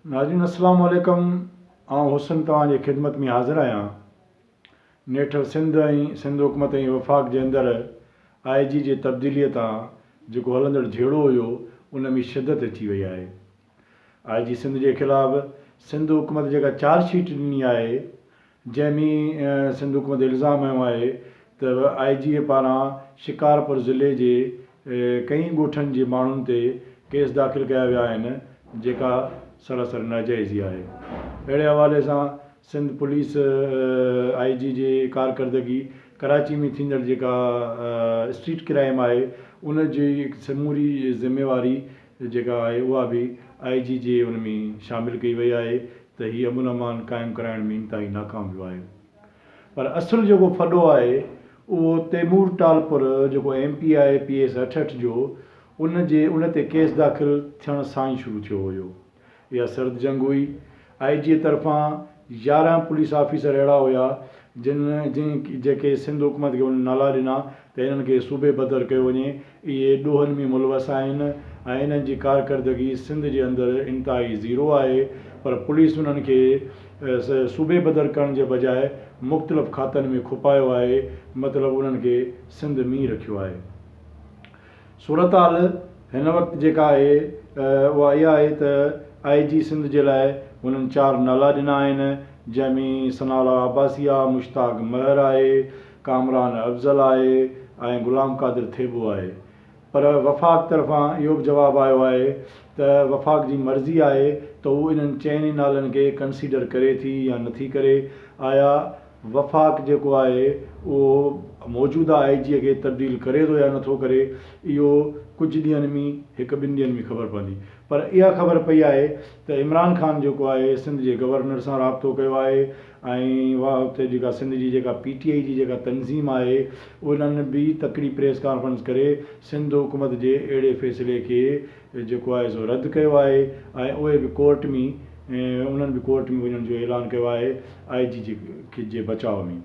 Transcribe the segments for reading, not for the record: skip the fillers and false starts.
नाज़रीन अस्सलाम वालेकुम। आउं हुसन तव्हांजे ख़िदमत में हाज़िर आहियां। नेठि सिंध हुकूमत ऐं वफ़ाक़ जे अंदरि IG जे तब्दीलीअ तां जेको हलंदड़ झेड़ो हुयो उन में शिदत अची वई आहे। IG सिंध जे ख़िलाफ़ु सिंध हुकूमत जेका चार्जशीट ॾिनी आहे, जंहिंमें सिंध हुकूमत इल्ज़ाम हयो आहे त IG पारां शिकारपुर ज़िले जे कई ॻोठनि जे माण्हुनि ते केस दाख़िल कया विया आहिनि, जेका सरासर नाजाइज़ी आहे। अहिड़े हवाले सां सिंध पुलिस IG जे कारकर्दगी कराची में थींदड़ जेका स्ट्रीट क्राइम आहे उन जी समूरी ज़िम्मेवारी जेका आहे उहा बि IG जे उन में शामिलु कई वई आहे त हीअ अमन अमान क़ाइमु कराइण में इंतिहाई नाकाम वियो आहे। पर असुलु जेको फॾो आहे उहो तैमूर टालपुर जेको MP आहे PS 68 जो उन ते केस दाख़िल थियण सां ई शुरू थियो हुयो। इहा सर्द जंग हुई। IG तरफ़ां 11 पुलिस ऑफिसर अहिड़ा हुया जेके सिंध हुकूमत खे उन नाला ॾिना त इन्हनि खे सूबे बदर कयो वञे। इहे ॾोहनि में मुलवस आहिनि ऐं इन्हनि जी कारकर्दगी सिंध जे अंदरि इंतिहाई ज़ीरो आहे। पर पुलिस उन्हनि खे सूबे बदर करण जे बजाए मुख़्तलिफ़ खातनि में खुपायो आहे, मतिलबु उन्हनि खे सिंध में ई रखियो आहे। सूरत हाल हिन वक़्तु जेका आहे उहा इहा आहे त IG सिंध जे लाइ हुननि 4 नाला ॾिना आहिनि, जंहिंमें सनाला अब्बासिया मुश्ताक महर आहे, कामरान अफ़ज़ल आहे ऐं ग़ुलाम क़ादिर थेबो आहे। पर वफ़ाक़ तरफ़ां इहो बि जवाबु आयो आहे त वफ़ाक़ जी मर्ज़ी आहे त उहो इन्हनि चइनि नालनि खे कंसीडर करे थी या नथी करे। आया वफ़ाक़ जेको आहे उहो मौजूदा IG खे तब्दील करे थो या नथो करे, इहो कुझु ॾींहंनि में 1-2 ॾींहंनि में ख़बर पवंदी। पर इहा ख़बर पई आहे त इमरान ख़ान जेको आहे सिंध जे गवर्नर सां राब्तो कयो आहे ऐं उहा हुते जेका सिंध जी जेका PTI जी जेका तनज़ीम आहे उन्हनि बि तकड़ी प्रेस कॉन्फ्रेंस करे सिंध हुकूमत जे अहिड़े फ़ैसिले खे जेको आहे सो रद्द कयो आहे ऐं उहे बि कोर्ट में उन्हनि बि कोर्ट में वञण जो ऐलान कयो आहे IG जे बचाव में।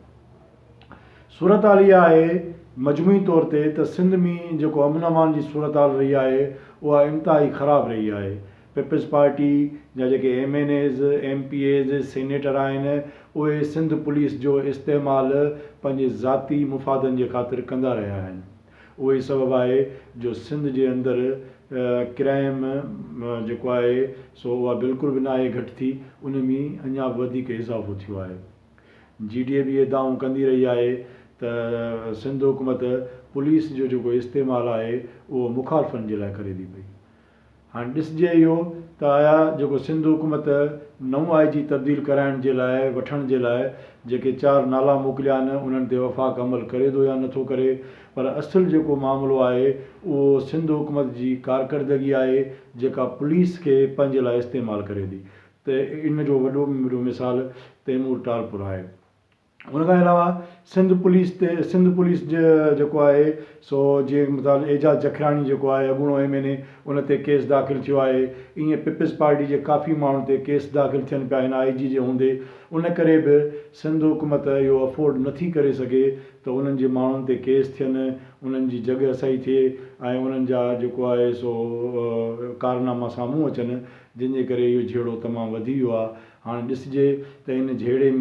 सूरत हाल इहा आहे मजमूई तौर ते त सिंध में जेको अमन अमान जी सूरत हाल रही आहे उहा इंतिहाई ख़राबु रही आहे। पीपल्स पार्टी जा जेके MNAs MPAs सीनेटर आहिनि उहे सिंध पुलिस जो इस्तेमालु पंहिंजे ज़ाती मुफ़ादनि जे ख़ातिर कंदा रहिया आहिनि। उहो ई सबबु आहे जो सिंध जे अंदरि क्राइम जेको आहे सो उहा बिल्कुलु बि न आहे घटि थी, उन में अञा वधीक इज़ाफ़ो थियो आहे। GDA बि इहे दावूं कंदी रही आहे त सिंध हुकूमत पुलिस जो जेको इस्तेमालु आहे उहो मुखालफ़नि जे लाइ करे थी पई। हाणे ॾिसजे इहो त आया जेको सिंध हुकूमत नओं IG तब्दील कराइण जे लाइ वठण जे लाइ जेके 4 नाला मोकिलिया आहिनि उन्हनि ते वफ़ाक़ अमल करे थो या नथो करे। पर असुलु जेको मामिलो आहे उहो सिंध हुकूमत जी कारकर्दगी आहे जेका पुलिस खे पंहिंजे लाइ इस्तेमालु करे थी। त इन जो वॾो में वॾो मिसाल तैमूर टालपुर आहे। उन खां अलावा सिंध पुलिस जेको आहे सो जीअं मिसाल एजाज़ जखराणी जेको आहे अॻूणो MNA उन ते केस दाख़िल थियो आहे। ईअं पीपल्स पार्टी जे काफ़ी माण्हुनि ते केस दाख़िल थियनि पिया आहिनि IG जे हूंदे। उन करे बि सिंध हुकूमत इहो अफोर्ड नथी करे सघे त उन्हनि जे माण्हुनि ते केस थियनि, उन्हनि जी जॻह सही थिए ऐं उन्हनि जा जेको आहे सो कारनामा साम्हूं अचनि, जंहिंजे करे इहो झेड़ो तमामु वधी वियो आहे। हाणे ॾिसजे त इन झेड़े में